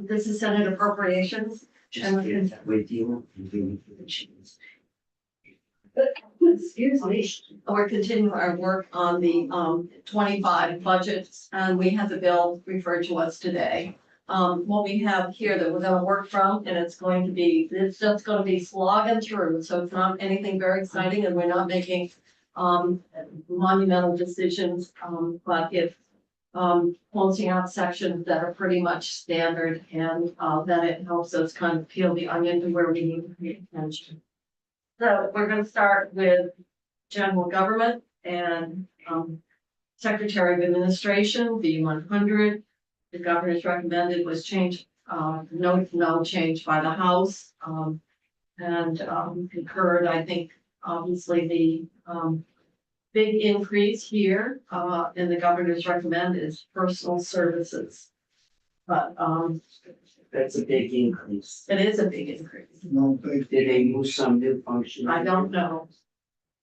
This is Senate Appropriations. Just get with you and give me the cheese. Excuse me. We're continuing our work on the 25 budgets, and we have the bill referred to us today. What we have here that we're gonna work from, and it's just gonna be slogging through, so it's not anything very exciting, and we're not making monumental decisions, but if closing out sections that are pretty much standard, and then it helps us kind of peel the onion to where we need to pay attention. So we're gonna start with general government and Secretary of Administration, B100. The governor's recommended was change, no change by the House. And concurred, I think, obviously the big increase here in the governor's recommend is personal services. But That's a big increase. it is a big increase. Did they move some new function? I don't know.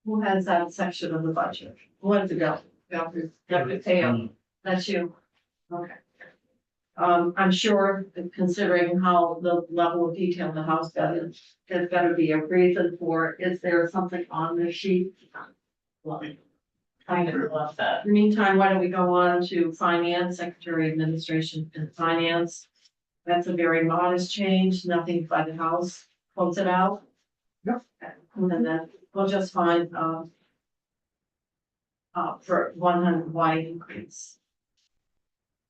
Who has that section of the budget? Who wants to go? Governor Teo, that's you. Okay. I'm sure, considering how the level of detail the House got in, there's gotta be a reason for it. Is there something on the sheet? Well, kind of love that. In the meantime, why don't we go on to finance, Secretary of Administration and Finance? That's a very modest change, nothing by the House, close it out. Yep. And then we'll just find, for 100 white increase.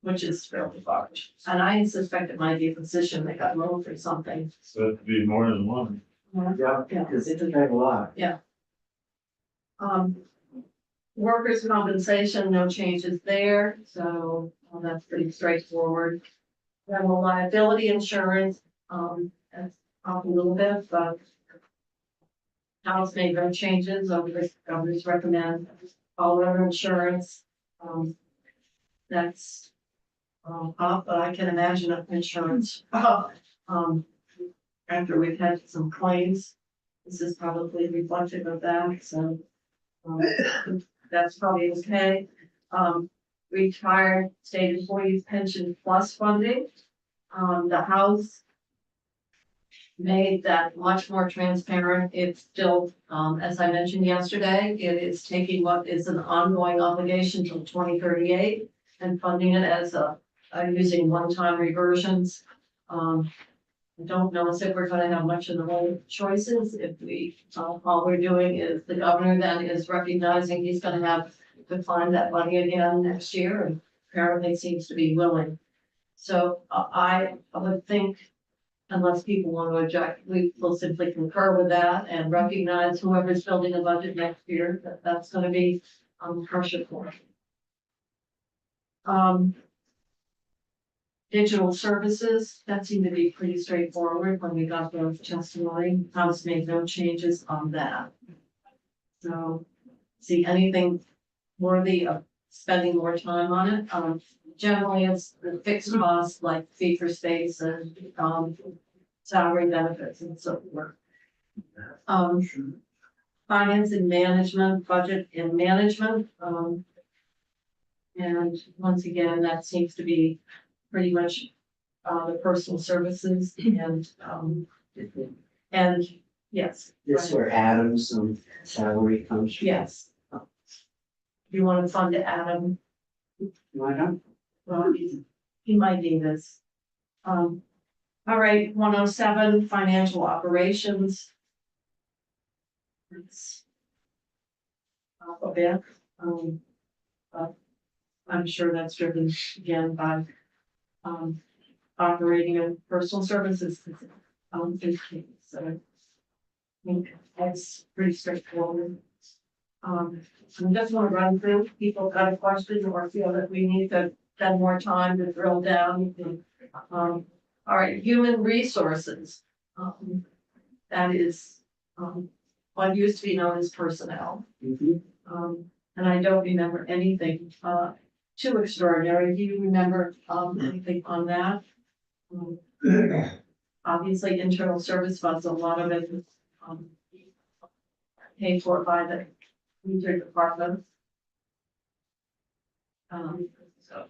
Which is fairly large, and I suspect it might be a position that got moved or something. So it'd be more than one. Yeah, because it took a lot. Workers' compensation, no changes there, so that's pretty straightforward. General liability insurance, that's up a little bit, but House made no changes over the governor's recommend. All other insurance, that's up, but I can imagine if insurance, after we've had some claims, this is probably reflective of that, so. That's probably okay. Retired state employees pension plus funding, the House made that much more transparent. It's still, as I mentioned yesterday, it is taking what is an ongoing obligation till 2038 and funding it as using one-time reversions. I don't know if we're gonna have much in the way of choices. If we, all we're doing is the governor then is recognizing he's gonna have to find that money again next year, and apparently seems to be willing. So I would think, unless people want to object, we will simply concur with that and recognize whoever's building a budget next year, that's gonna be pressure for. Digital services, that seemed to be pretty straightforward when we got the testimony. House made no changes on that. So, see anything worthy of spending more time on it? Generally, it's the fixed costs like fee for space and salary benefits and so forth. Finance and management, budget and management. And once again, that seems to be pretty much the personal services and yes. This where Adams salary comes from. Yes. You want to fund Adam? Why not? Well, he might need this. All right, 107, financial operations. It's up a bit. But I'm sure that's driven again by operating and personal services. So I think that's pretty straightforward. I just want to run through, people got a question or feel that we need to spend more time to drill down. All right, human resources. That is what used to be known as personnel. And I don't remember anything too extraordinary. Do you remember anything on that? Obviously, internal service funds, a lot of it is paid for by the user department. So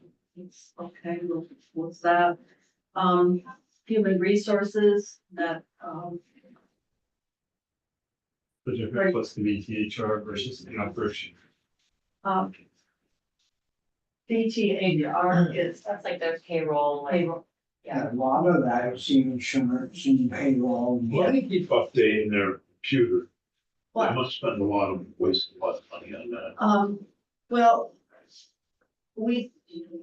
Okay, what's that? Human resources that, The difference, what's the BTHR versus the operation? um. BTHR is That's like their payroll, like, payroll. Yeah, a lot of that is insurance and payroll. Why do they keep updating their computer? They What? must spend a lot of, waste a lot of money on that. Well, we,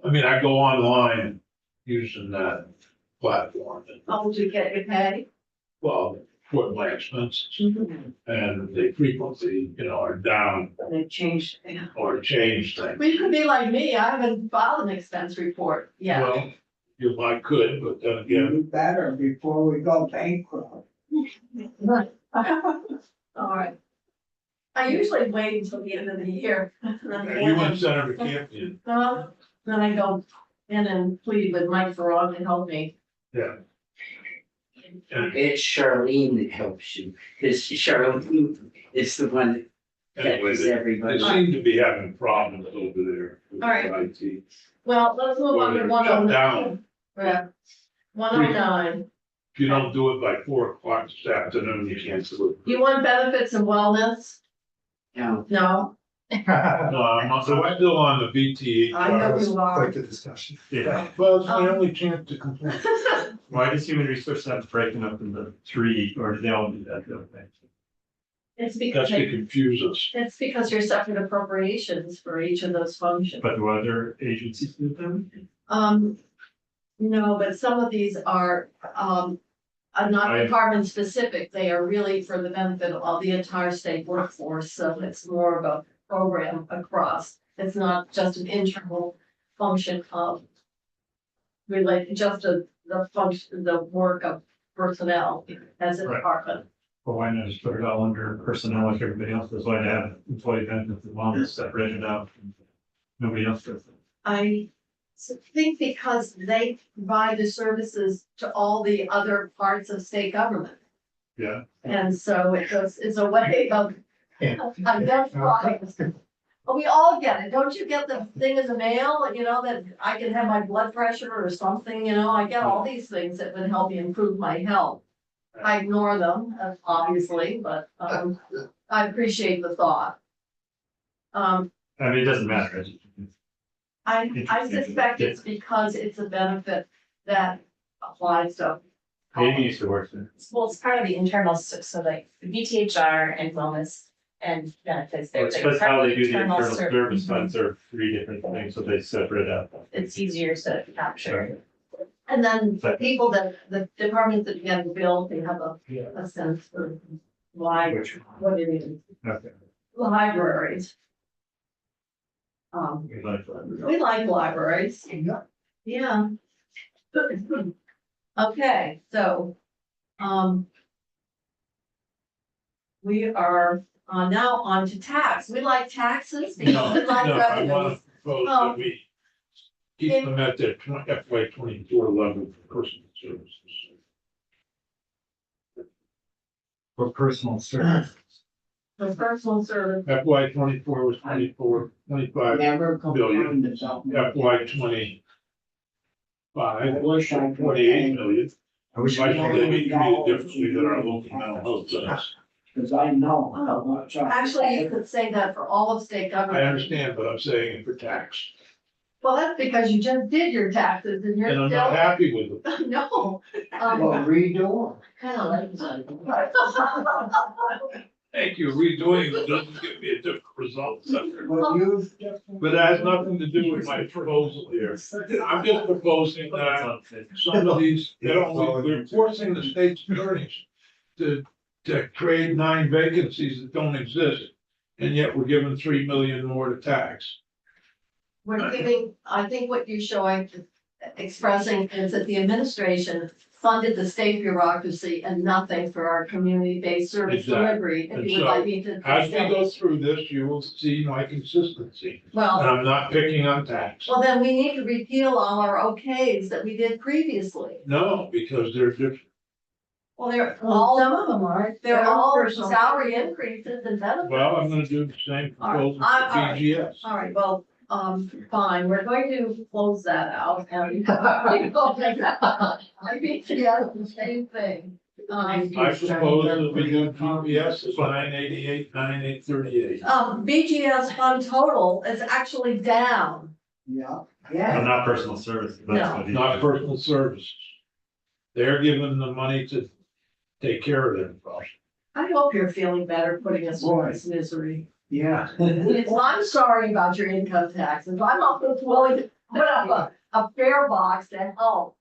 I mean, I go online using that platform and, how would you get your pay? well, put my expenses and they frequently, are down They've changed. or change things. Well, you could be like me, I haven't filed an expense report yet. Well, I could, but then again, Do better before we go bankrupt. All right. I usually wait until the end of the year. you went Senator Campion, Then I go in and plead with Mike Farron to help me. yeah. And It's Charlene that helps you, because Charlene is the one that anyway, catches they everybody. seem to be having problems over there with All right. IT. Well, let's move on to Or one they're oh shut nine. down. Yeah. 109. If you don't do it by 4 o'clock this afternoon, you can't do You want benefits and wellness? No, No? it. No, I'm not, so I'm still on the BT. I know you are. the discussion. Yeah, well, it's my only chance to complain. Why does human resources have to break them up into three, or do they all do that the other way? It's because That's to confuse us. it's because you're separate appropriations for each of those functions. But do other agencies do them? No, but some of these are not I- department specific. They are really for the benefit of the entire state workforce, so it's more of a program across. It's not just an internal function of related, just the function, the work of personnel as a Right. department. Or why not just put it all under personnel like everybody else does? Why to have employee benefits and wellness separated out? Nobody else does it. I think because they provide the services to all the other parts of state government. Yeah. And so it's a way of identifying. Well, we all get it. Don't you get the thing in the mail, that I can have my blood pressure or something, I get all these things that would help me improve my health. I ignore them, obviously, but, I appreciate the thought. I mean, it doesn't matter. I suspect it's because it's a benefit that applies to. Maybe used to work there. well, it's part of the internal, so like the BTHR and wellness and benefits. they're It's like because part how of they do the internal service. service funds are three different things, so they separate out. It's easier to capture. And then the people the departments that get the bill, they have a sense for why, Which, what it is. okay. Libraries. We like that. We like libraries. Yeah. Okay, so, we are now on to tax. We like taxes because No, we like no, I want revenues. to propose Oh. that we keep them at their FY 24 level for personal services. For personal service. For personal service, FY 24 was 25, never Billion. complained of something. FY 25, I wish I could. 28 million. I wish Why I should they be treated differently than our local mental health centers? Cause I know how much. actually, you could say that for all of state I government. understand, but I'm saying it for tax, Well, that's because you just did your taxes and you're and I'm not still, happy with it. no. Well, redo Kind of like. Thank you, redoing it doesn't give me a different result. it. Well, you. But it has nothing to do with my proposal here. I'm just proposing that some of these, we're forcing the state's attorneys to create 9 vacancies that don't exist. And yet we're giving 3 million more to tax. We're giving, I think what you're showing, expressing is that the administration funded the state bureaucracy and nothing for our community-based service Exactly. delivery. If And you would so, like me to. As we go through this, you will see my consistency. And Well, I'm not picking on tax. well, then we need to repeal all our okays that we did previously. No, because they're different. Well, they're Well, all, some of them are. they're all personal. salary increases and benefits. Well, I'm gonna do the same proposal All right, for BGS. All right, well, fine, we're going to close that out. And I mean, yeah, the same thing. I propose that we do GPS is 988, 9838. BGS fund total is actually down. Yeah. But not personal services. That's No. what he- Not personal services. They're given the money to take care of their problem. I hope you're feeling better putting us through this misery. Yeah. Well, I'm sorry about your income taxes. I'm almost willing to put up a fare box to help.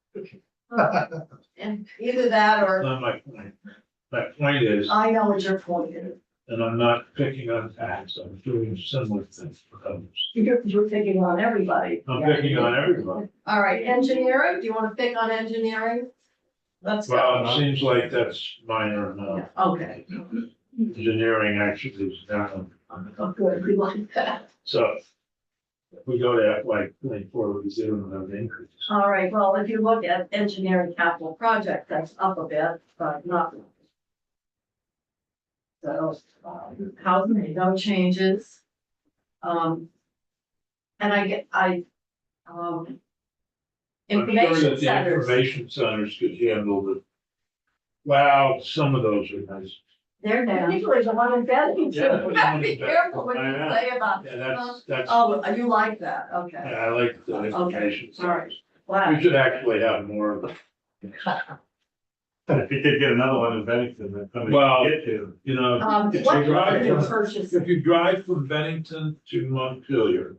And either that That's or, not my point. My point is, I know what your point is. and I'm not picking on tax, I'm doing similar things for others. You're picking on everybody. I'm picking on everybody. All right, engineering, do you want to pick on engineering? Let's go. Well, it seems like that's minor enough. Okay, Engineering actually is down. oh, good, we like that. So if we go to FY 24, we zero another increase. All right, well, if you look at engineering capital project, that's up a bit, but not. So, housing, no changes. And I'm information sure that the centers, information centers could handle the, wow, some of those are nice. they're down, particularly the one in Bennington, Yeah, you gotta be careful what I you know. say about. Yeah, that's, Oh, you like that, okay, I like the information all right. centers. wow. We should actually have more of them. If you could get another one in Bennington, that somebody Well, could get to. You know, if What you drive, new purchases? if you drive from Bennington to Montpelier,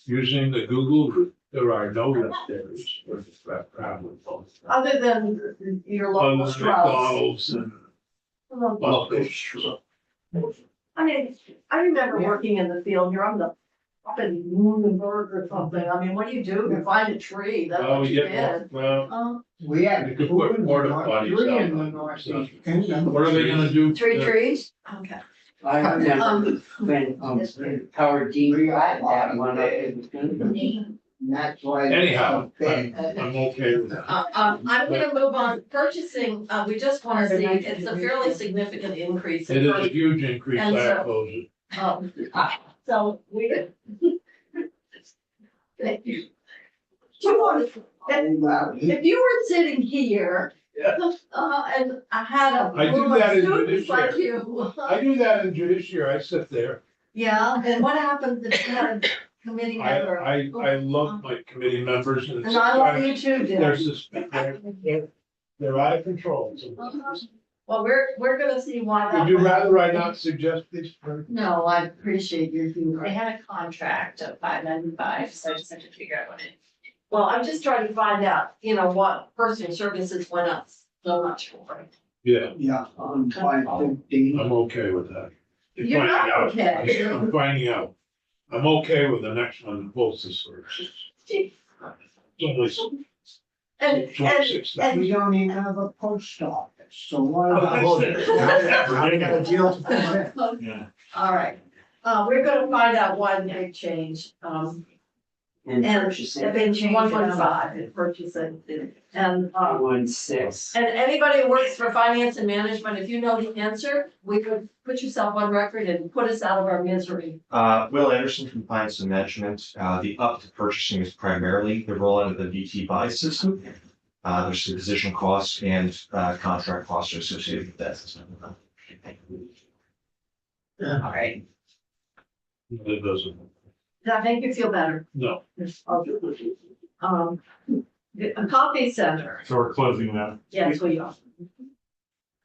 using the Google route, there are no rest areas for traveling. Other than your Other local than shrubs. McDonald's and local shrubs. I mean, I remember working in the field, you're on the, up in Moonenberg or something, I mean, what do? You find a tree, that's Oh, what you yeah, did. well, We had You could put porta potties three out in the on northeast stuff. kingdom. what are they gonna do? Three trees? Okay. I remember when, Um, Howard Dean had that one up in. And that's why. Anyhow, it's so big. I'm okay with that. I'm gonna move on, purchasing, we just wanna see, it's a fairly significant increase. in It is a purchase. huge increase, And I so- oppose it. So we. Thank you. Do you want, And, if you were sitting here. Yeah. And I had a I do room of that in students like judiciary. you. I do that in judiciary, I sit there. Yeah, and what happens if you had a committee member? I love my committee members and And I love sometimes you too, they're Jim. they're out of control. sometimes. Well, we're gonna see why that. Would you was. rather I not suggest these? No, I appreciate your humor. They had a contract of $595, so I just have to figure out what it. Well, I'm just trying to find out, what personal services went up so much for. Yeah, yeah, on 515. I'm okay with that. You're Finding not out. okay. I'm finding out. I'm okay with the next one, the postal services. It's only And, 26. We don't even have a post office, so what about? I got a deal to present. Yeah. all right, we're gonna find out one big change, And and purchasing. if it's 115 in purchasing, and, 1.6. and anybody who works for finance and management, if you know the answer, we could put yourself on record and put us out of our misery. Will Anderson from Finance and Management. The up to purchasing is primarily the rollout of the VT buy system. There's some position costs and contract costs associated with that. All right. It doesn't, Does that make you feel better? no. A copy center, So we're closing that. yes, we are.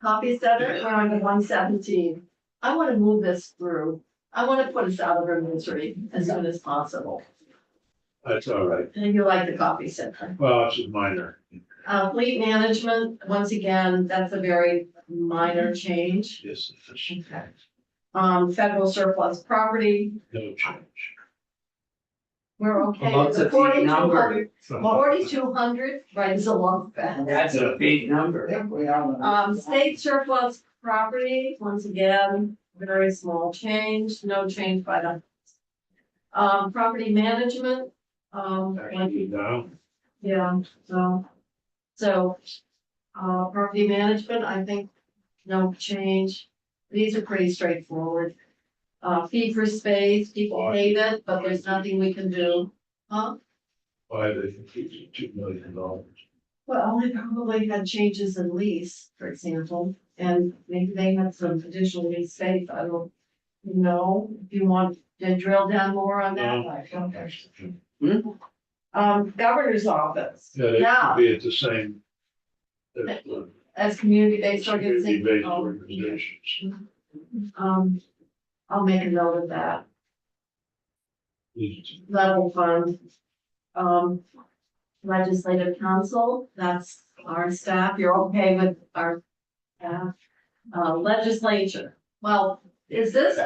Copy center, we're on to 117. I wanna move this through. I wanna put us out of our misery as soon as possible. That's all right. And you like the copy center. Well, it's a minor. Fleet management, once again, that's a very minor change. Yes, efficient. Federal surplus property, No change. we're okay Well, with that's the a big number. 4,200. So 4,200, right, is a lump back. That's a big number. I think we are. State surplus property, once again, very small change, no change by the. Property management, Actually down. yeah, so, property management, I think, no change. These are pretty straightforward. fee for space, people hate it, but there's nothing we can do. Huh? Why they think it's $2 million. Well, they probably had changes in lease, for example, and maybe they had some additional lease space, I don't know. If you want to drill down more on that, I don't. Governor's office, Yeah, they yeah, could be at the same. as community-based organizations. Community-based organizations. I'll make a note of that. Level fund. Legislative council, that's our staff, you're okay with our staff. Legislature, well, is this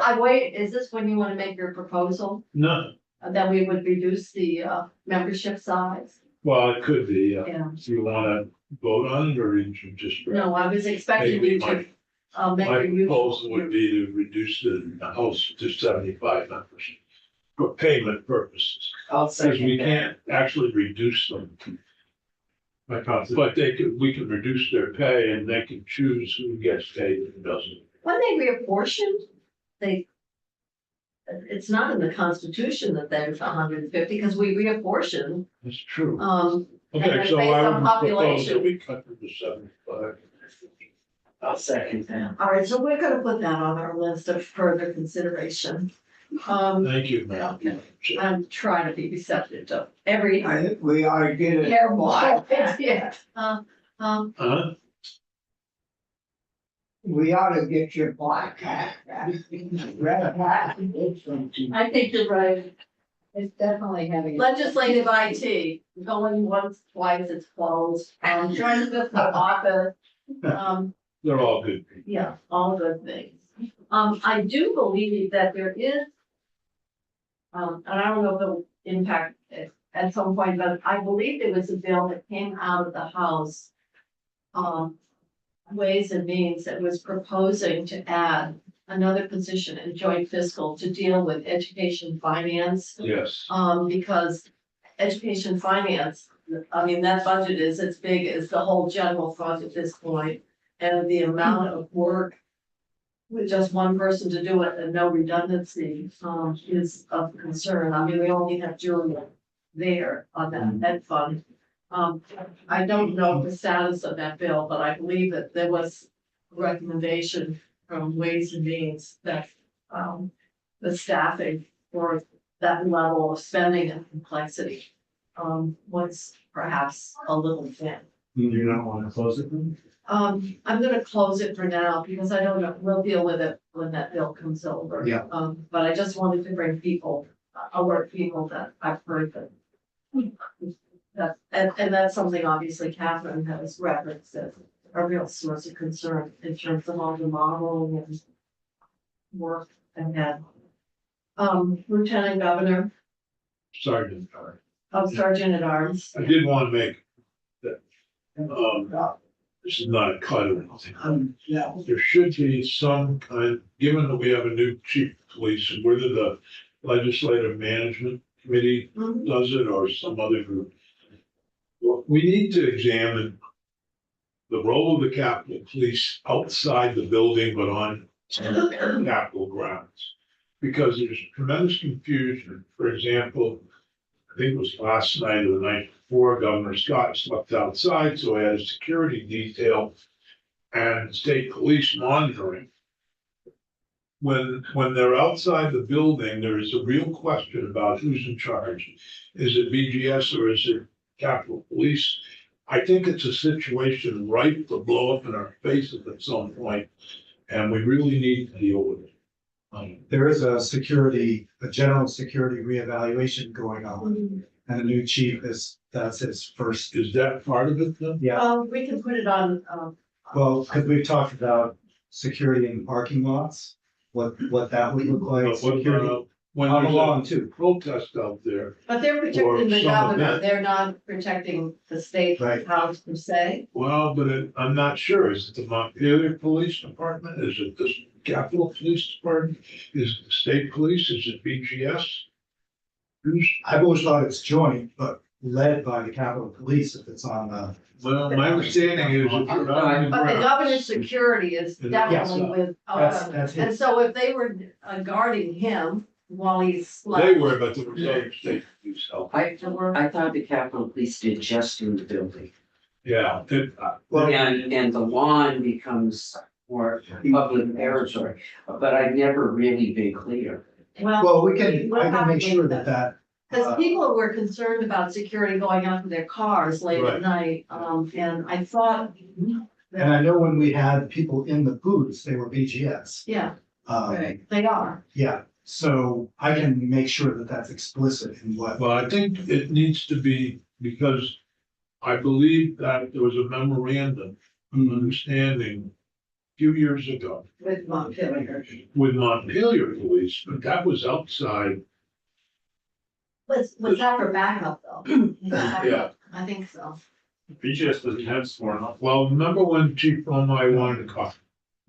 when you wanna make your proposal? No, That we would reduce the, membership size? well, it could be, Yeah, do you wanna vote on it, or did you just? no, I was expecting Maybe you to, make My your usual. proposal would be to reduce the house to 75 members for payment purposes. I'll Because second we that. can't actually reduce them, My cost. but we can reduce their pay and they can choose who gets paid and who doesn't. When they reapportioned, it's not in the Constitution that there's 150, because we reapportion, That's true. and Okay, it's so based I on would propose that population. we cut them to 75. I'll second that. All right, so we're gonna put that on our list of further consideration. Thank you, ma'am. I'm trying to be receptive to every I think we ought to get it. terrible. Yeah. Huh? We ought to get your black hat. Red hat. I think you're right. It's definitely having. Legislative IT, going once, twice, it's closed. Joint fiscal office, They're all good people. yeah, all good things. I do believe that there is. And I don't know if it'll impact it at some point, but I believe there was a bill that came out of the House. Ways and Means that was proposing to add another position in joint fiscal to deal with education finance. Yes. Because education finance, I mean, that budget is as big as the whole general fund at this point. And the amount of work with just one person to do it and no redundancy, is of concern. I mean, we only have Julia there on that ed fund. I don't know the status of that bill, but I believe that there was a recommendation from Ways and Means that, the staffing for that level of spending and complexity, was perhaps a little thin. Do you not want to close it then? I'm gonna close it for now because I don't know, we'll deal with it when that bill comes over. Yeah. But I just wanted to bring people, alert people that I've heard that. And that's something obviously Catherine has referenced as a real source of concern in terms of all the modeling and work ahead. Lieutenant Governor, Sergeant. Sergeant at Arms. I did want to make that, this is not a cut or anything. Yeah. There should be some kind, given that we have a new chief of police, and whether the legislative management committee Mhm. does it or some other group. Well, we need to examine the role of the Capitol Police outside the building, but on Capitol grounds. Because there's tremendous confusion. For example, I think it was last night or the night before, Governor Scott slept outside, so he had a security detail and state police monitoring. When they're outside the building, there is a real question about who's in charge. Is it BGS or is it Capitol Police? I think it's a situation ripe to blow up in our faces at some point, and we really need to deal with it. There is a general security reevaluation going on, and the new chief that's his first. Is that part of it then? Yeah, We can put it on, well, because we've talked about security in parking lots, what that would look like, But what security about when on there's along a too. protest out there? but they're protecting the some governor, event. they're not protecting the state Right. house per se. Well, but I'm not sure. Is it the Montpelier Police Department? Is it the Capitol Police Department? Is it the state police? Is it BGS? Who's, I've always thought it's joint, but led by the Capitol Police if it's on the. Well, my understanding is if you're not on the But the ground. governor's security is definitely with, That's and it. so if they were guarding him while he's. They were, but there was other state police help. I thought the Capitol Police did just in the building. Yeah, And the lawn becomes more public territory, but I've never really been clear. Well, I can make sure that. Because people were concerned about security going out to their cars late Right. at night, and I thought, And I know when we had people in the booths, they were BGS. yeah, Um, they are. yeah, so I can make sure that that's explicit in what. well, I think it needs to be, because I believe that there was a memorandum of understanding a few years ago With Montpelier. with Montpelier Police, but that was outside. Was that for backup though? Yeah. I think so. BGS doesn't have sworn off. Well, remember when Chief Omai wanted to call?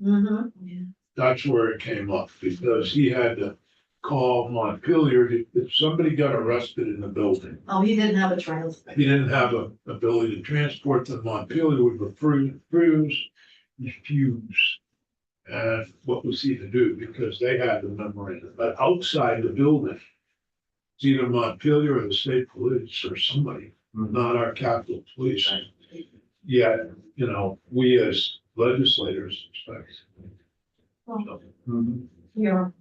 Mm-hmm. That's where it came up, because he had to call Montpelier if somebody got arrested in the building. Oh, he didn't have a transport. He didn't have a ability to transport them. Montpelier would refuse. And what was he to do? Because they had the memorandum, but outside the building, it's either Montpelier or the state police or somebody, not our Capitol Police. Yet, you know, we as legislators expect. You're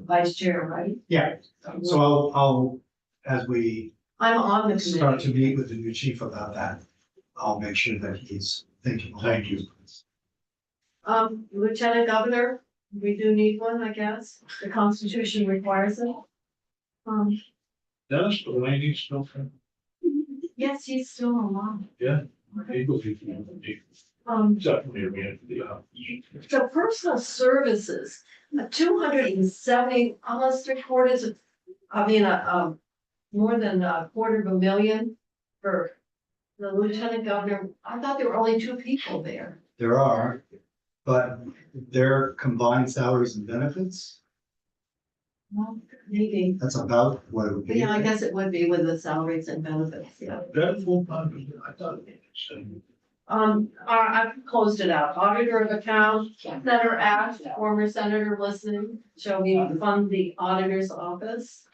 vice chair, right? Yeah, so I'll, as we I'm on the start to committee. meet with the new chief about that, I'll make sure that he's thinking. Thank you. Lieutenant Governor, we do need one, I guess. The Constitution requires it. Dennis Delaney still from Yes, he's still alive. Eagle Definitely ran to the office. The personal services, 270, almost 3/4 of, more than $250,000 for the lieutenant governor. I thought there were only 2 people there. There are, but their combined salaries and benefits, Well, maybe, that's about what it would be. yeah, I guess it would be with the salaries and benefits, yeah. That full time, I thought it was. I've closed it out. Auditor of accounts, Senator Ash, former senator listening, shall we fund the auditor's office?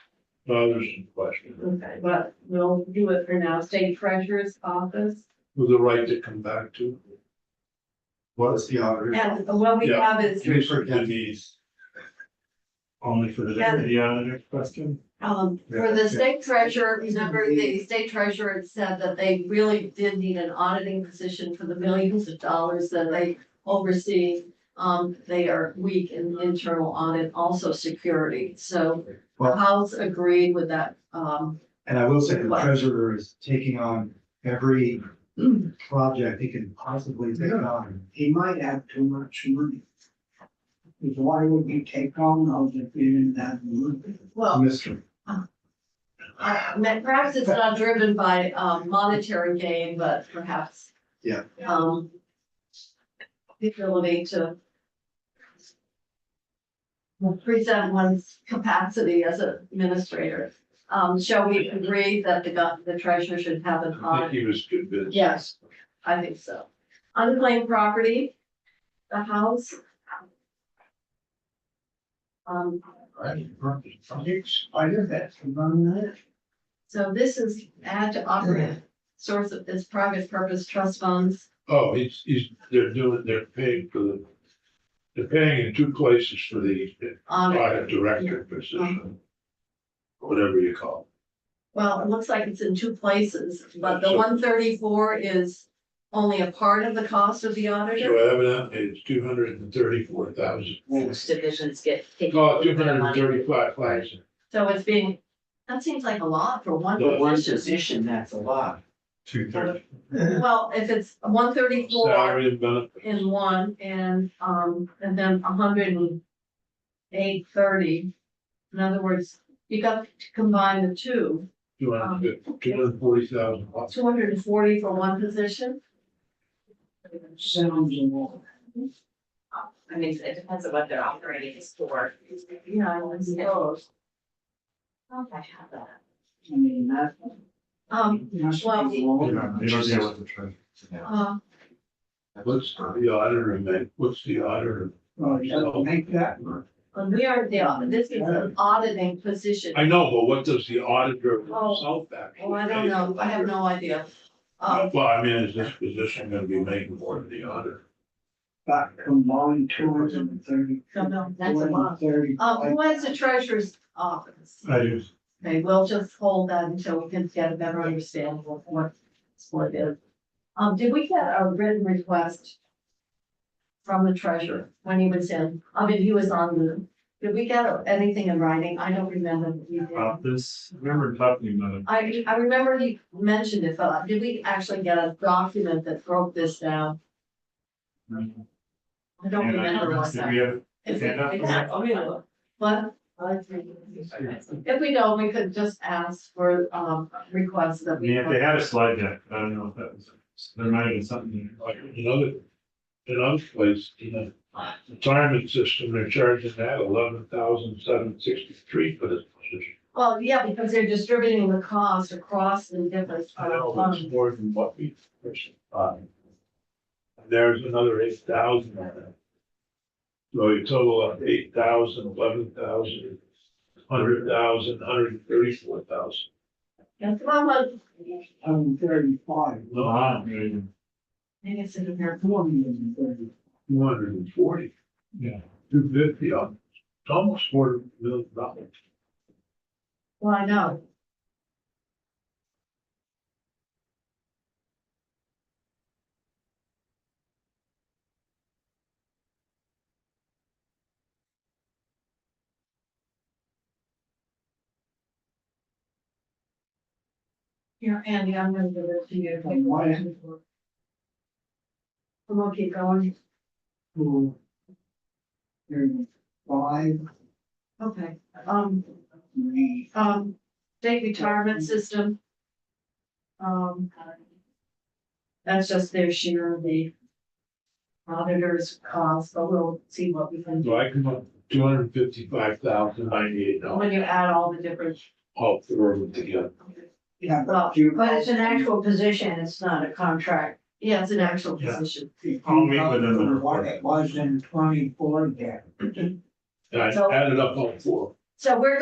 Well, there's some question. Okay, but we'll do it for now. State treasurer's office. With the right to come back to. What's the auditor? And what we Yeah. have is, Commissioner Denise. Only for the next question. for the state treasurer, remember the state treasurer had said that they really did need an auditing position for the millions of dollars that they oversee. They are weak in internal audit, also security. So the Well- House agreed with that. And I will say the treasurer is taking on every project he can possibly take on. He might have too much money. Because why would you take on those if you didn't have the money? Well, Mr. perhaps it's not driven by monetary gain, but perhaps. Yeah. The ability to present one's capacity as an administrator. Shall we agree that the treasurer should have an I think audit? he was good business. Yes, I think so. Unclaimed property, the house. I did that for that. So this is add to operate source of this private purpose trust funds. Oh, they're paying they're paying in 2 places for the audit director position. Whatever you call Well, it looks like it's in 2 places, but the 134 is only a part of the cost of the it. So auditor. evidently it's 234,000. Most divisions get taken. Oh, 235,000. So it's being, that seems like a lot for one The one position. position, that's a lot. 230. Well, if it's 134 Salary and benefits. in one and then 108.30. In other words, you got to combine the 2, 240,000. 240 for one position. Sounds a lot. I mean, it depends on what they're operating is for. Yeah, I suppose. I have that. I mean, that, Well, You don't deal with the treasure. What's the auditor make? What's the auditor? Well, you have to make that work. we are the, this is an auditing position. I know, but what does the auditor Oh. himself actually? Oh, I don't know, I have no idea. Well, I mean, is this position gonna be making more than the auditor? Back combined 230. No, that's a lot. 235. Who has the treasurer's office? I do. Okay, we'll just hold that until we can get a better understanding of what it is. Did we get a written request from the treasurer when he was in? I mean, he was on the, did we get anything in writing? I don't remember that we did. About this, I remember talking about it. I remember he mentioned it, but did we actually get a document that broke this down? I don't remember what Did that. we have? If we, handout? but if we don't, we could just ask for, requests that I mean, we. if they had a slide deck, I don't know if that was, there might have been something. Like another place, in the retirement system, they're charging that 11,763 for this position. Well, yeah, because they're distributing the cost across the different. I know funds. it's more than what we first thought. There's another 8,000 on that. So a total of 8,000, 11,000, 100,000, 134,000. Yes, come on, 135. Wow. maybe it's in here. 430. 240, Yeah. 250, it's almost $250,000. Well, I know. Here, Andy, I'm gonna give it to you. Why? I'm gonna keep going. 235. Okay, The state retirement system. That's just their share of the auditor's cost, but we'll see what we can So do. I come up with $255,098 When you add all the different, all through them together. Yeah, well, But it's an actual position, it's not a contract. yeah, it's an actual Yeah. position. I'll meet with them. What it was in 24, yeah. And I So- added up all four. So we're,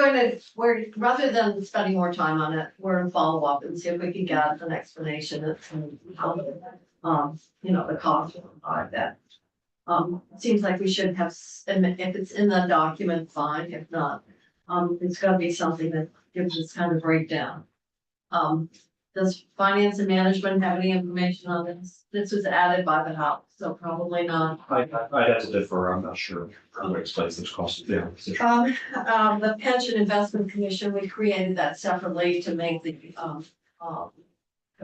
rather than spending more time on it, we're gonna follow up and see if we can get an explanation of how, the cost of that. It seems like we should have, and if it's in the document, fine, if not, it's gotta be something that gives us kind of breakdown. Does finance and management have any information on this? This was added by the House, so probably not. I'd have to differ, I'm not sure how to explain those costs. Yeah. The Pension Investment Commission, we created that separately to make the, to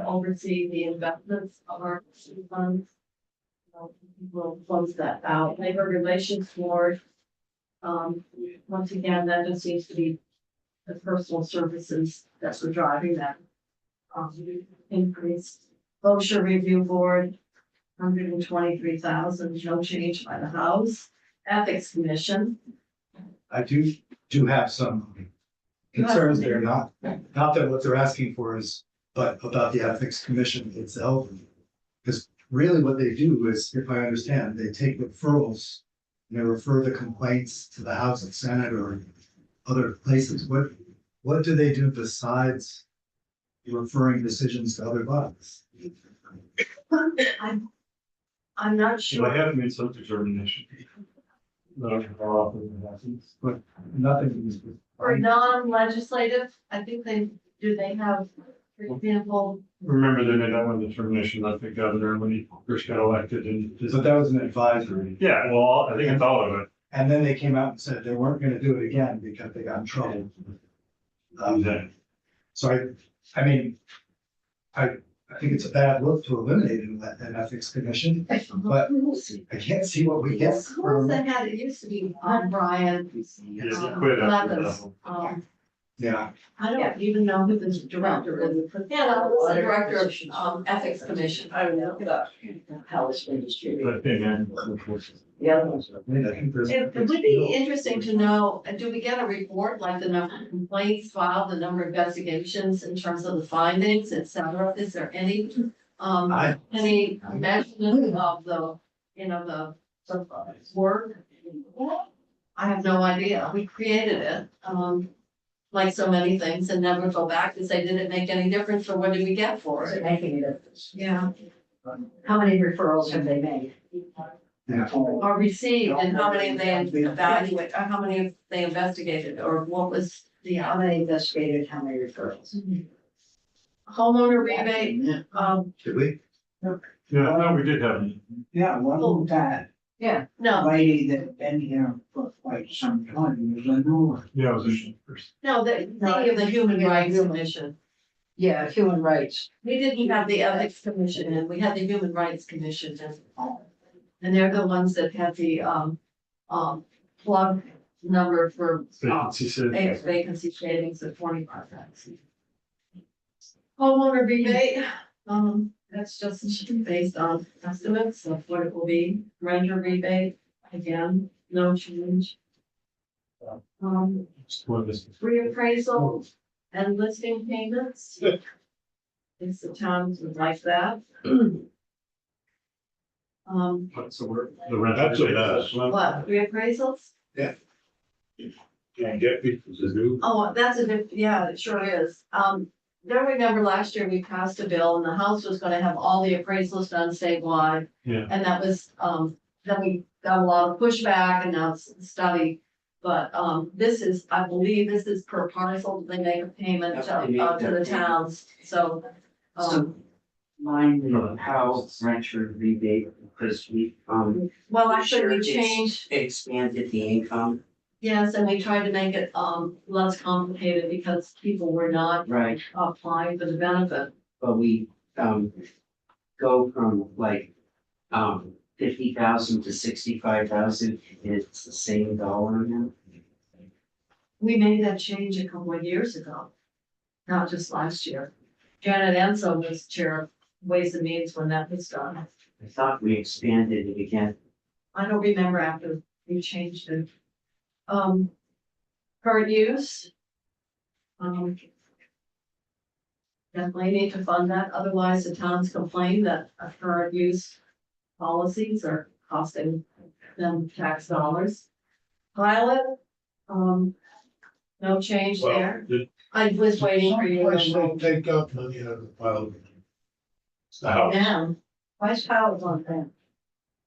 oversee the investments of our funds. We'll close that out. Labor Relations Board. Once again, that just seems to be the personal services that's were driving that. Increase. OSHA Review Board, 123,000, no change by the House. Ethics Commission. I do have some concerns there, not that what they're asking for is, but about the ethics commission itself. Because really what they do is, if I understand, they take referrals and they refer the complaints to the House and Senate or other places. What do they do besides referring decisions to other bodies? I'm not So sure. I haven't made some determination. No, how often it happens. But nothing is. For non-legislative, I think they have, for example, Remember they made that one determination about the governor when he first got elected and. But that was an advisory. Yeah, well, I think it's all of it. And then they came out and said they weren't gonna do it again because they got in trouble. Exactly. So I mean, I think it's a bad look to eliminate an ethics commission, but I can't see what we get who was from. that had, it used to be Brian. Yeah, quit after Levins. that. Yeah, I don't even know who the director is. Yeah, that was the director of, Ethics Commission. I don't know. House industry. But again, The other ones. I mean, I think there's. It would be interesting to know, do we get a report, like the number of complaints filed, the number of investigations in terms of the findings, et cetera? Is there any, any measurement of the, you know, the work? I have no idea. We created it, like so many things, and never go back to say, did it make any difference, or what did we get for Is it it? making a difference? Yeah, How many referrals have they made? or received, and how many they evaluate, or how many they investigated, or what was the How many investigated, how many referrals? homeowner rebate, Did we? Yeah, I thought we did have. Yeah, one that Yeah, no, lady that been here for quite some time, was a new one. Yeah, it was a first. no, thinking of the Human Rights Commission. yeah, human rights. We didn't have the Ethics Commission, and we had the Human Rights Commission, and they're the ones that had the, plug number for, Vacancy said. vacancy savings of 25%. Homeowner rebate, that's just based on estimates of what it will be. Renter rebate, again, no change. What is it? Reappraisal and listing payments. If the towns would like that. What's the word? The rent. That's a mess. What, reappraisals? Can't get people to do. Oh, that's a bit, yeah, it sure is. Don't remember last year we passed a bill and the House was gonna have all the appraisals done statewide. Yeah. And that was, then we got a lot of pushback and now it's a study. But, this is, I believe this is per parcel, they make a payment to the towns, so. So, mind me how renter rebate, because we, Well, actually, we Sure, it's- changed, expanded the income, yes, and we tried to make it, less complicated because people were not right? applying for the benefit. But we, go from like, 50,000 to 65,000, it's the same dollar amount. We made that change a couple of years ago, not just last year. Janet Enso was chair of Ways and Means when that was done. I thought we expanded it again. I don't remember after we changed it. Current use. Definitely need to fund that, otherwise the towns complain that our current use policies are costing them tax dollars. Pilot, no change there. Well, I was waiting for you. Someplace they take up money out of the pile. The house, Yeah, Why's Howard's on that?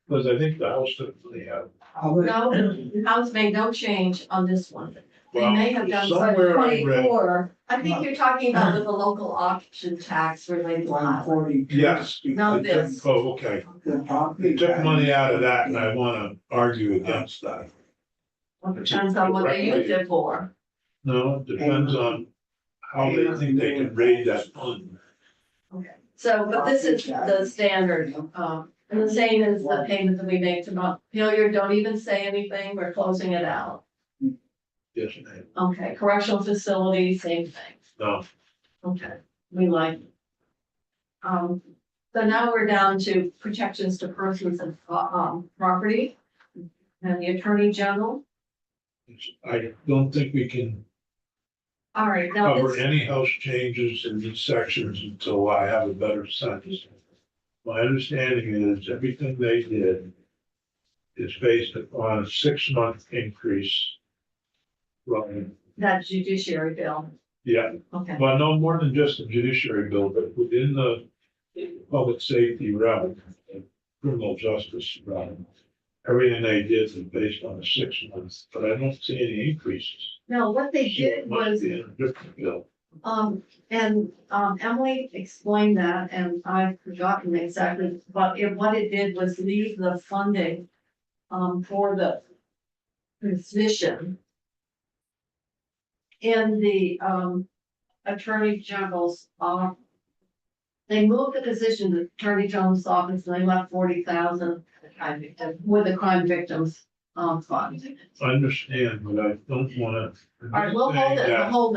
because I think the house typically have. no, the house made no change on this one. They may have done Somewhere I read, 24. I think you're talking about with the local option tax related to One pilot. 42. yes. No, they took- this. Oh, okay. The property. They took money out of that and I wanna argue against that. Depends on what they used it for. No, it depends on how they think they can raise that fund. So, but this is the standard, and the same as the payment that we make to Montpelier, don't even say anything, we're closing it out. Yes, ma'am. Okay, correctional facility, same thing, No, okay, we like. So now we're down to protections to persons and, property. And the Attorney General, I don't think we can all right, now cover this, any house changes in these sections until I have a better sense. My understanding is everything they did is based upon a 6-month increase. Right, that judiciary bill, yeah, okay, but no more than just the judiciary bill, but within the public safety realm, the criminal justice realm. Everything they did is based on the 6 months, but I don't see any increases. now what they So did it must was. be in a different bill. Emily explained that, and I've forgotten exactly, but what it did was leave the funding, for the position in the, Attorney General's, they moved the position to Attorney General's office, and they left 40,000 with the crime victims, fund. I understand, but I don't wanna. All right, we'll hold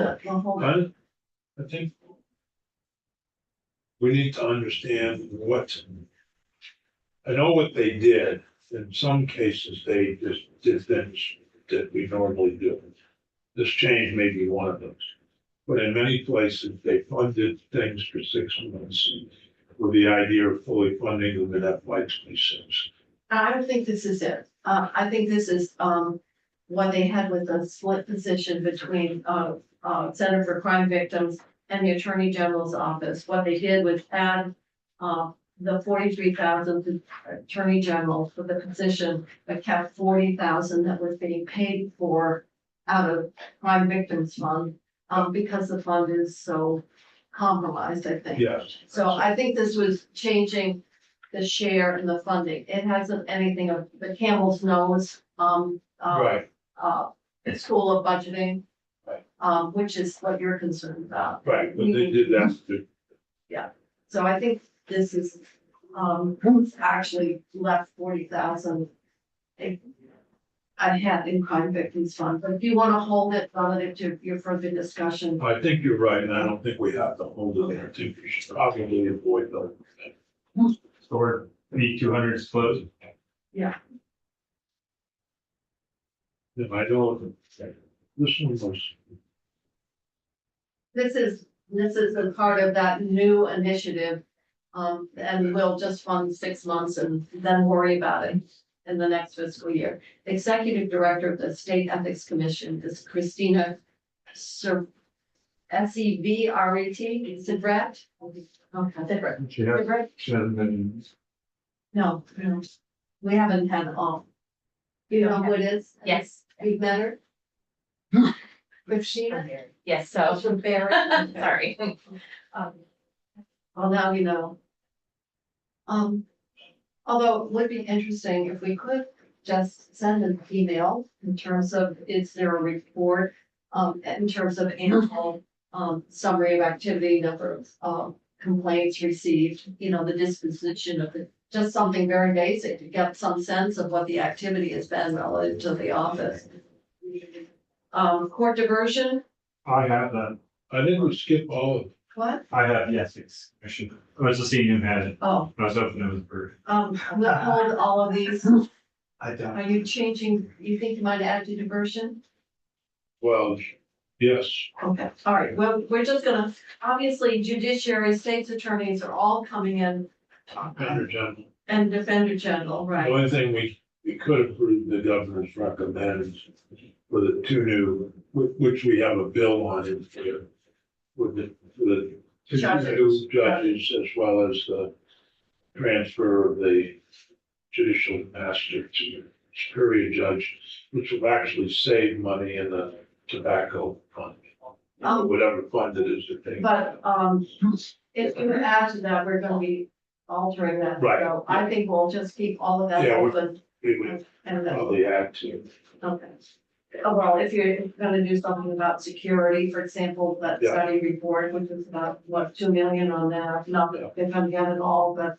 it, we'll hold it. I think we need to understand what, I know what they did, in some cases, they just did things that we normally do. This change may be one of those. But in many places, they funded things for 6 months with the idea of fully funding them in FY 26. I don't think this is it. I think this is, what they had with the split position between, Center for Crime Victims and the Attorney General's office. What they did was add, the 43,000 to Attorney General for the position, but kept 40,000 that was being paid for out of Crime Victims Fund, because the fund is so compromised, I think. Yes, So I think this was changing the share in the funding. It hasn't anything of the camel's nose, right, school of budgeting. Right. Which is what you're concerned about. right, but they did that to So I think this is, actually left 40,000. I had in crime victims fund, but if you want to hold it relative to your further discussion, I think you're right, and I don't think we have to hold it there. I think we should probably avoid those. So we're 200 is closed. And I know that this one was, this is a part of that new initiative. And we'll just fund 6 months and then worry about it in the next fiscal year. Executive Director of the State Ethics Commission is Christina Sevret, Sevret? Okay, Sevret. She has, Sevret? she hasn't been. No, no, we haven't had all. You know who it is? Yes. We've met her? Christina? Yes, Oh, so, from Barry? sorry. Well, now we know. Although it would be interesting if we could just send an email in terms of, is there a report? In terms of annual, summary of activity, number of, complaints received, you know, the disposition of it. Just something very basic to get some sense of what the activity has been relative to the office. Court diversion, I have that. I think we skip all of it. what? I have, yes, it's, I should, I was just seeing who had it. Oh, I was hoping it was Bert. we'll hold all of these. I don't. Are you changing, you think you might add to diversion? Well, yes, Okay, all right, well, we're just gonna, obviously judiciary, state's attorneys are all coming in. Defender General. And defender general, The right, only thing we could approve the governor's recommends for the 2 new, which we have a bill on it with the 2 Judges. new judges as well as the transfer of the judicial master to superior judge, which will actually save money in the tobacco fund. Whatever fund it is that they. but, if you add to that, we're gonna be altering that. Right. So I think we'll just keep all of that Yeah, open We would and then, probably add to. okay. Oh, well, if you're gonna do something about security, for example, that Yeah. study report, which is about, what, 2 million on that, not that they're gonna get it all, but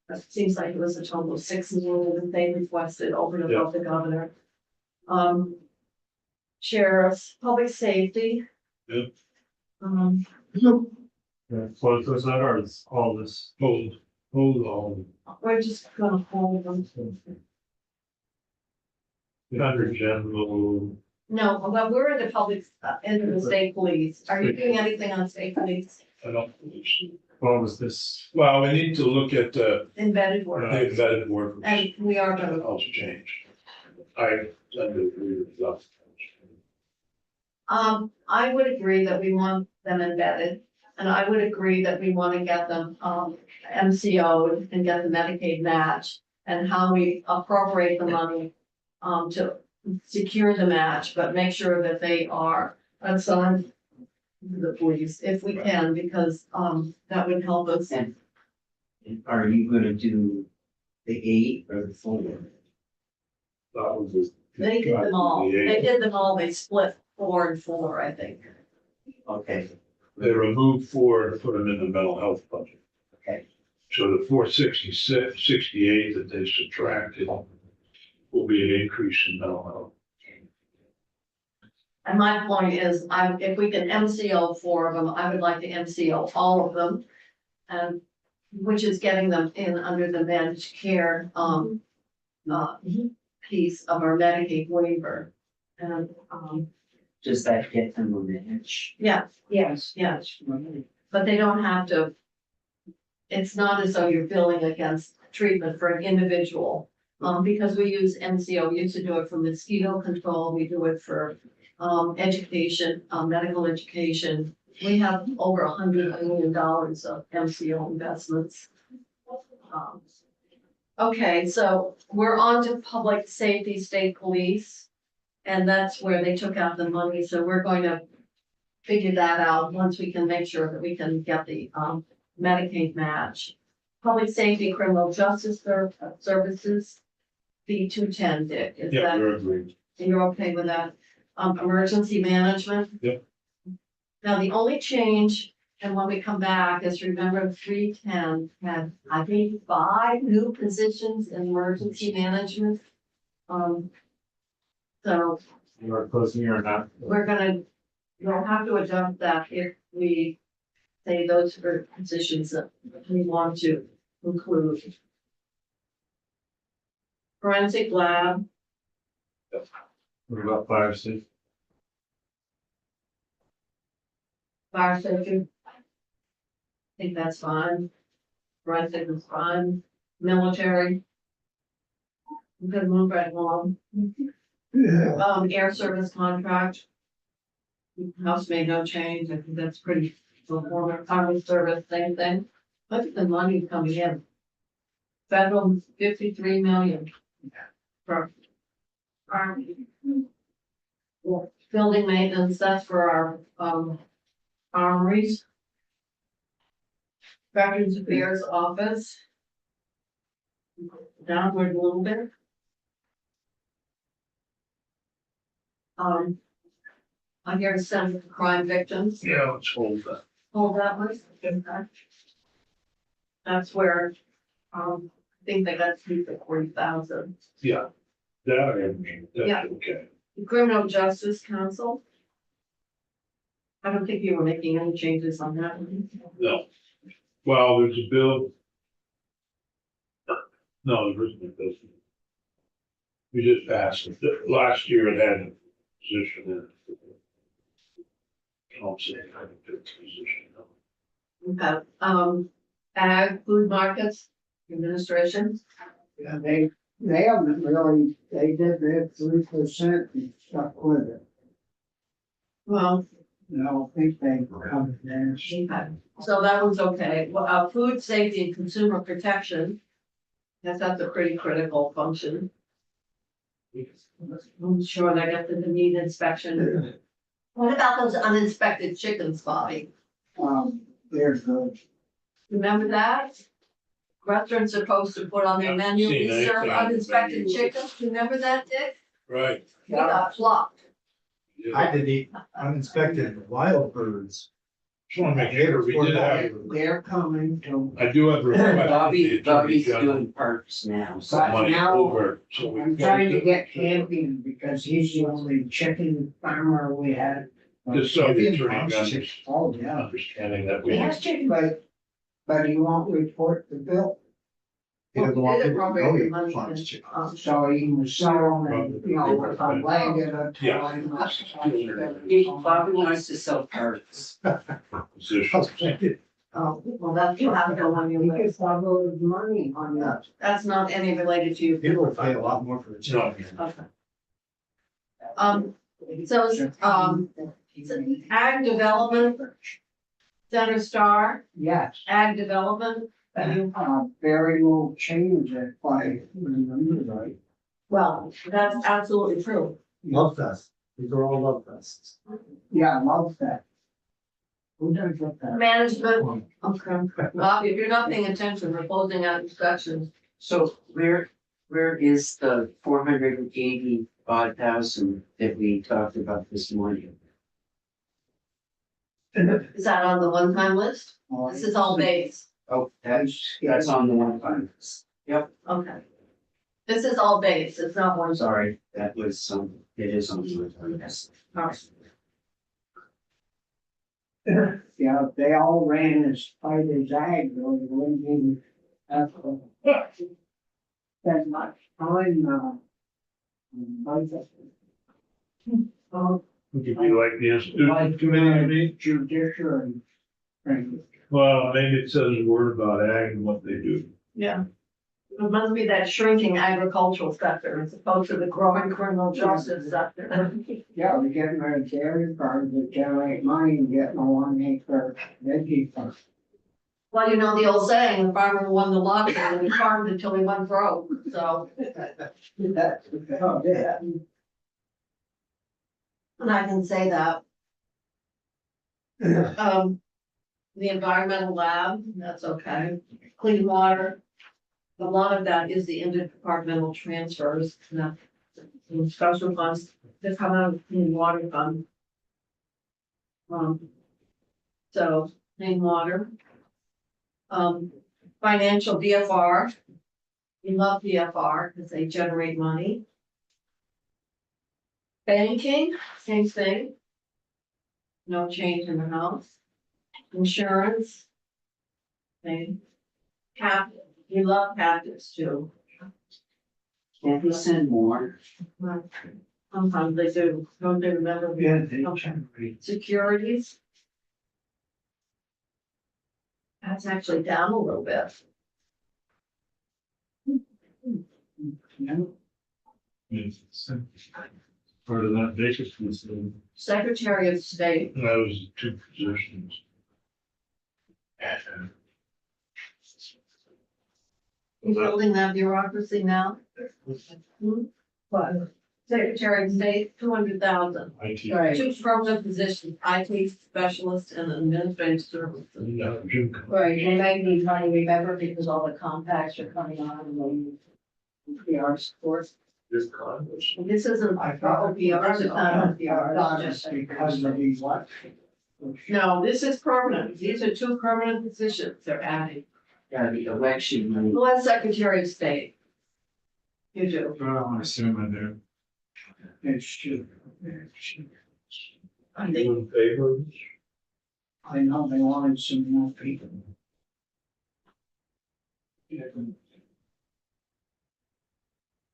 it seems like it was a total of 6 million that they requested over and above the governor. Sheriff's, public safety. Yep. Yeah, close those out, or is all this? Hold on. We're just gonna hold them. Defender General, No, well, we're in the public, in the state police. Are you doing anything on state police? I don't, think so. What was this? Well, we need to look at the Embedded work. embedded workers. And we are gonna, Else change. I tend to agree with that. I would agree that we want them embedded. And I would agree that we want to get them, MCO'd and get the Medicaid match. And how we appropriate the money, to secure the match, but make sure that they are assigned to the police if we can, because, that would help us. And are you gonna do the 8 or the 4? That was. They did them all. They did them all. They split 4 and 4, I think. Okay, They removed 4 and put them in the mental health budget. okay. So the 466, 68 that they subtracted will be an increase in mental health. And my point is, if we can MCO 4 of them, I would like to MCO all of them. And which is getting them in under the managed care, piece of our Medicaid waiver. And, Does that get them on the edge? yeah, Yes. yes, but they don't have to. It's not as though you're billing against treatment for an individual. Because we use MCO, we used to do it for mosquito control, we do it for, education, medical education. We have over $100 million of MCO investments. Okay, so we're on to public safety, state police. And that's where they took out the money, so we're going to figure that out once we can make sure that we can get the, Medicaid match. Public safety, criminal justice services, B 210, Dick, is Yeah, that, we're agreed. you're okay with that? Emergency management? Yep. Now, the only change, and when we come back, is remember 310 had, I think, 5 new positions in emergency management. So We're closing here or not. you'll have to adjust that if we say those are positions that we want to include. Forensic lab, What about fire safety? fire safety. I think that's fine. Forensic is fine. Military. We could move right along. Air service contract. House made no change. I think that's pretty, former army service, same thing. Look at the money coming in. Federal 53 million. For army. Building maintenance, that's for our, armories. Veterans Affairs Office. Downward a little bit. I'm here to send for crime victims. Yeah, let's hold that. Hold that one. Okay. That's where, I think they got to for 40,000. Yeah. That, Yeah. that's okay. Criminal Justice Council. I don't think you were making any changes on that one. No. Well, there's a bill. No, there isn't. It doesn't. We just passed it. Last year it had a position in it. I'll say I had a good position. Okay, ag, food markets, administration. Yeah, they haven't really, they did their 3% and stuck with it. Well, I don't think they covered theirs. okay, so that one's okay. Well, food safety and consumer protection. Guess that's a pretty critical function. I'm sure they got the need inspection. What about those uninspected chickens, Bobby? They're good. Remember that? Restaurants are supposed to put on their Yeah, menu, seen we that serve thing on the uninspected menu. chickens. Remember that, Dick? Right. We got flocked. I did eat uninspected wild birds. Just want to make sure we did have, They're coming to, I do have a request. Bobby's doing parks now. Some money over, so we. I'm trying to get Campion because he's the only chicken farmer we had. Just so the Campion attorney farms got chicken. Oh, yeah. understanding that we. He has chicken, but he won't report the bill. He doesn't want Did people to know appropriate he money farms in, chicken. So he was selling and, you know, with a leg at a Yeah. time. Bobby wants to sell parks. Position. oh, well, that's what happened when you He left. gets all his money on that. That's not any related to you. People will pay a lot more for the chicken. Okay. So, ag development, Center Star, Yes, ag development, very little change if I remember right. well, that's absolutely true. Love fest. These are all love fests. Yeah, I love that. Who does that? Management, okay. Bobby, if you're not paying attention, we're closing out inspections. So where is the 485,000 that we talked about this morning? Is that on the one-time list? This is all base, Oh, that's on the one time. okay. This is all base, it's not one. Sorry, that was it is on the one time, yes. All right. Yeah, if they all ran as tight as ag, really wouldn't even have to spend much. budget. Would you be like the institute committee to me? Judiciary. Frankly. Well, maybe it says a word about ag and what they do. Yeah. It must be that shrinking agricultural sector as opposed to the growing criminal justice sector. Yeah, we're getting rid of dairy farms that generate money and getting a 1 acre veggie farm. Well, you know the old saying, the farmer won the lottery and he farmed until he went broke, so. That's, oh, yeah. And I can say that. The environmental lab, that's okay. Clean water. A lot of that is the interdepartmental transfers, some special funds that come out of the clean water fund. So clean water. Financial DFR. We love DFR because they generate money. Banking, same thing. No change in the house. Insurance. Same. We love captives too. Can't we send more? Sometimes they do, don't they remember? Yeah, they Okay. Securities. That's actually down a little bit. It's part of that vacancy, so Secretary of State, That was 2 positions. you building that bureaucracy now? What? Secretary of State, 200,000. IT. Right, 2 permanent positions, IT specialist and administrative services. No, Jim. right, they might need money, remember, because all the compacts are coming on and the PR support. This Congress. This isn't I thought OPRs, it's not thought OPRs, it's because of the what? no, this is permanent, these are 2 permanent positions they're adding. Yeah, the election money. Who has Secretary of State? You do. Well, I assume I do. It's true. I You think, in favor of this? I know they wanted some more people.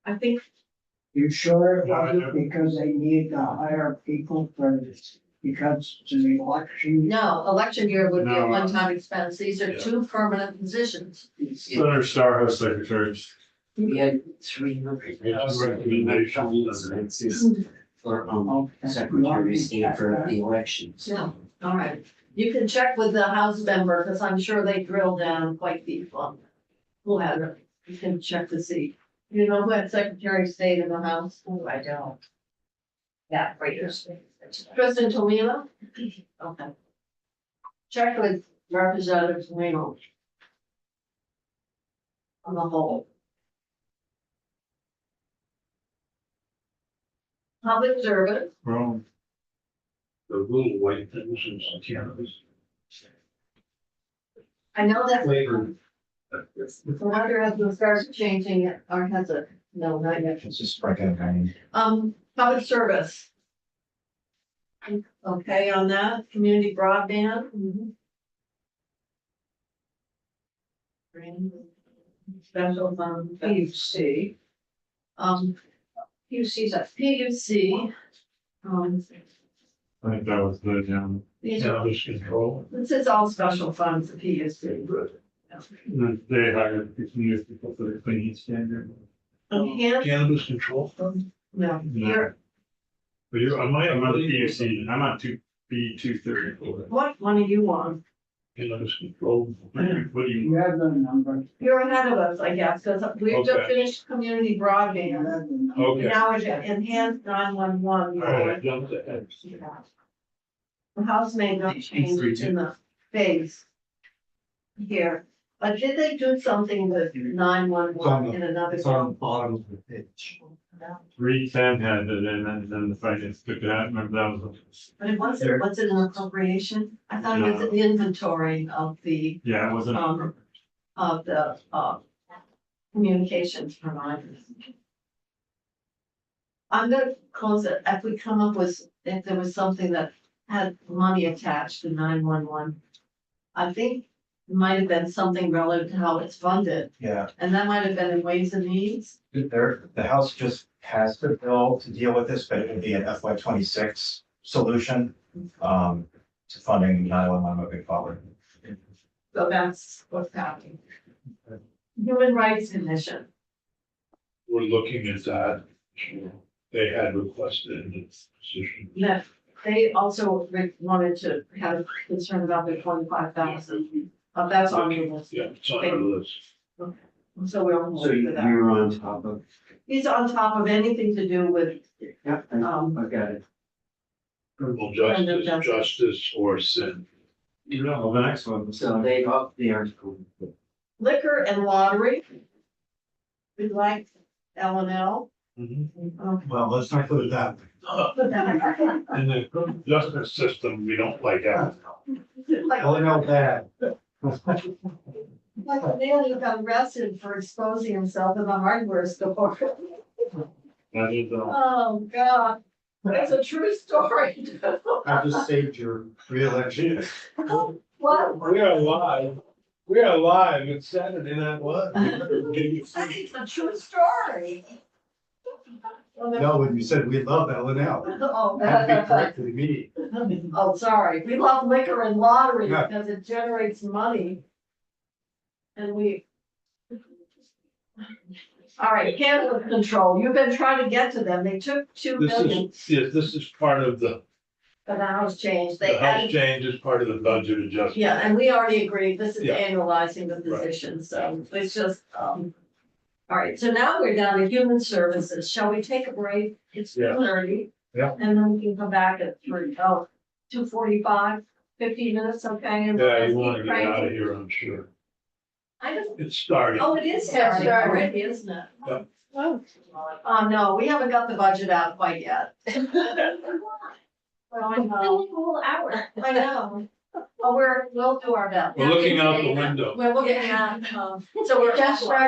I think, You sure it wasn't because they need to hire people for this, because it's an election? no, election year would be a No. one-time expense, these are Yeah. 2 permanent positions. Senator Star House secretaries. We had 300. For Secretary of State for the elections. Yeah, all right, you can check with the House member, because I'm sure they drill down quite deep on who had it, you can check to see. You know who had Secretary of State in the House? Oh, I don't. Yeah, right. Kristen Tomila? Okay. Check with Representative Tomila. On the whole. Public service, Well, The little white things and some cannabis. I know that. Flavor. The weather has been started changing, or has it? No, not yet. It's just like a. Public service. Okay, on that, community broadband. Special fund, PUC. PUC's at PUC. I think that was the, These are, Cannabis control. this is all special funds, the PUC. they hired new people for the cleaning standard. Enhanced, Cannabis control fund? no, No. here, But I'm I'm on the PUC, I'm on B 234. what one are you on? Cannabis control. What do You you, have the number. You're ahead of us, I guess, because we've just Okay. finished community You broadband. have the number. Okay. Now we're at enhanced 911. All right, jumped ahead. The house made no change in the phase. Here, but did they do something with 911 in another? It's on the bottom of the page. 310 had it in, and then the finance took it out, remember that was, But it wasn't, was it an appropriation? I thought it was an inventory of the, yeah, it wasn't. of the, communications providers. I'm gonna close it, if we come up with, if there was something that had money attached to 911. I think might have been something relative to how it's funded, Yeah, and that might have been in ways and means. the House just passed a bill to deal with this, but it would be an FY 26 solution. To funding 911 moving forward. So that's what's happening. Human Rights Commission, We're looking at that. They had requested this position. that they also wanted to have a concern about the 25,000. That's on your list. Yeah, it's on our list. So we're on So hold for that. you're on top of, He's on top of anything to do with, yeah, I got it. Criminal Criminal justice, justice or sin. You know, the next one. So they upped the article. liquor and lottery. We'd like L&L. Well, let's not put it that way. In the criminal justice system, we don't like that. Oh, no, bad. Like a man who got arrested for exposing himself in the hardware store. That is, Oh, God. That's a true story. I just saved your reelection. What? we are live. We are live. It's Saturday Night Live. It's a true story. No, when you said we love L&L, Oh, I had to be corrected immediately. oh, sorry. We love liquor and lottery Yeah. because it generates money. And we. All right, cannabis control. You've been trying to get to them. They took 2 This million is, yes, this is part of the for the house change. They house added, change is part of the budget adjustment. yeah, and we already agreed. This is Yeah. annualizing the position, so it's just, all right, so now we're down to human services. Shall we take a break? It's Yeah. 2:30. Yeah. And then we can come back at 2:45, 15 minutes, okay? And Yeah, we'll you wanna keep get out of cranking. here, I'm sure. I don't, It's starting. oh, it is starting already, isn't it? Yeah. No, we haven't got the budget out quite yet. Well, I know, Whole hour. I know. Oh, we'll do our best. We're looking out the window. We're looking at, so we're just starting